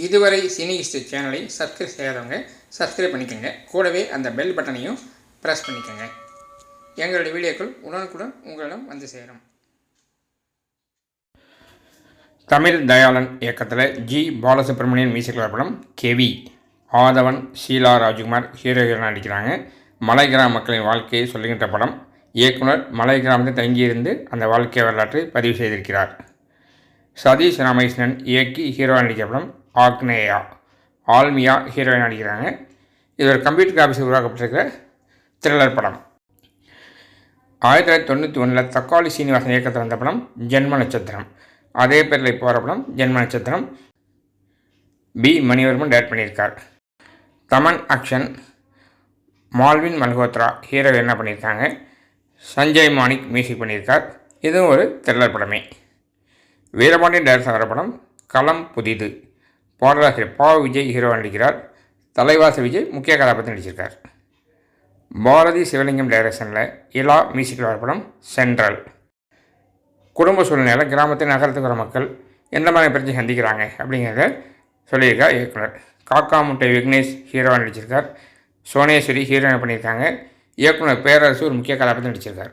இதுவரை cine history சேனலை subscribe செய்யாதவங்க subscribe பண்ணிக்கோங்க. கூடவே அந்த பெல் பட்டனையும் ப்ரெஸ் பண்ணிக்கோங்க. எங்களுடைய வீடியோக்கள் உடனுக்குடன் உங்களிடம் வந்து சேரும். தமிழ் தயாளன் இயக்கத்தில் ஜி பாலசுப்ரமணியன் மியூசிக்கல் படம் கேவி. ஆதவன், ஷீலா ராஜ்குமார் ஹீரோயினாக நடிக்கிறாங்க. மலை கிராம மக்களின் வாழ்க்கையை சொல்லுகின்ற படம். இயக்குனர் மலை கிராமத்தில் தங்கியிருந்து அந்த வாழ்க்கை வரலாற்றை பதிவு செய்திருக்கிறார். சதீஷ் ராமகிருஷ்ணன் இயக்கி ஹீரோவாக நடிக்கிற படம் ஆக்னேயா. ஆல்மியா ஹீரோயின் நடிக்கிறாங்க. இது ஒரு கம்ப்யூட்டர் கிராஃபிக்ஸ் உருவாக்கப்பட்டிருக்கிற த்ரில்லர் படம். 1991 தக்காளி சீனிவாசன் இயக்கத்தில் வந்த படம் ஜென்ம நட்சத்திரம். அதே பேரில் போகிற படம் ஜென்ம நட்சத்திரம். பி மணிவர்மன் டைரக்ட் பண்ணியிருக்கார். தமன் அக்ஷன், மால்வின் மல்ஹோத்ரா ஹீரோ என்ன பண்ணியிருக்காங்க. சஞ்சய் மாணிக் மியூசிக் பண்ணியிருக்கார். இதுவும் ஒரு த்ரில்லர் படமே. வீரபாண்டியன் டைரக்டர் வர படம் களம் புதிது. பாடலாசிரியர் பா விஜய் ஹீரோவாக நடிக்கிறார். தலைவாச விஜய் முக்கிய கதாபாத்திரம் நடிச்சிருக்கார். பாரதி சிவலிங்கம் டைரக்ஷனில் இலா மியூசிக்கில் வர படம் சென்ட்ரல். குடும்ப சூழ்நிலையில் கிராமத்தில் நகரத்துக்கு வர மக்கள் எந்த மாதிரி பிரச்சனை சந்திக்கிறாங்க அப்படிங்கிறத சொல்லியிருக்கார் இயக்குனர். காக்கா முட்டை விக்னேஷ் ஹீரோவாக நடிச்சிருக்கார். சோனேஸ்வரி ஹீரோயின் பண்ணியிருக்காங்க. இயக்குனர் பேரரசு ஒரு முக்கிய கதாபாத்திரம் நடிச்சிருக்கார்.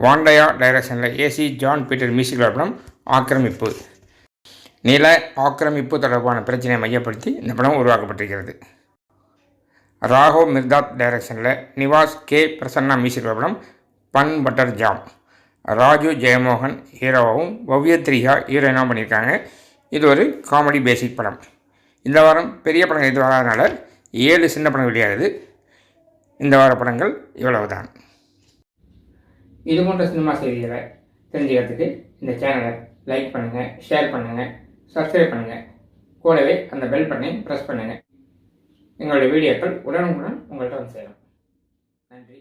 வாண்டயா டைரக்ஷனில் ஏசி ஜான் பீட்டர் மியூசிக்கில் வர படம் ஆக்கிரமிப்பு. நில ஆக்கிரமிப்பு தொடர்பான பிரச்சனையை மையப்படுத்தி இந்த படம் உருவாக்கப்பட்டிருக்கிறது. ராகவ் மிர்தாத் டைரக்ஷனில் நிவாஸ் கே பிரசன்னா மியூசிக் படம் bun butter jam. Raju Jayamohan ஹீரோவாகவும் பவ்யத்ரியா ஹீரோயினாகவும் பண்ணியிருக்காங்க. இது ஒரு காமெடி பேசிக் படம். இந்த வாரம் பெரிய படங்கள் இது வராதனால 7 சின்ன படம் வெளியாகுது. இந்த வார படங்கள் இவ்வளவுதான். இது போன்ற சினிமா செய்திகளை தெரிஞ்சுக்கிறதுக்கு இந்த சேனலை லைக் பண்ணுங்கள், ஷேர் பண்ணுங்கள், சப்ஸ்கிரைப் பண்ணுங்கள். கூடவே அந்த பெல் பட்டனை ப்ரெஸ் பண்ணுங்கள். எங்களுடைய வீடியோக்கள் உடனுக்குடன் உங்கள்கிட்ட வந்து சேரும். நன்றி.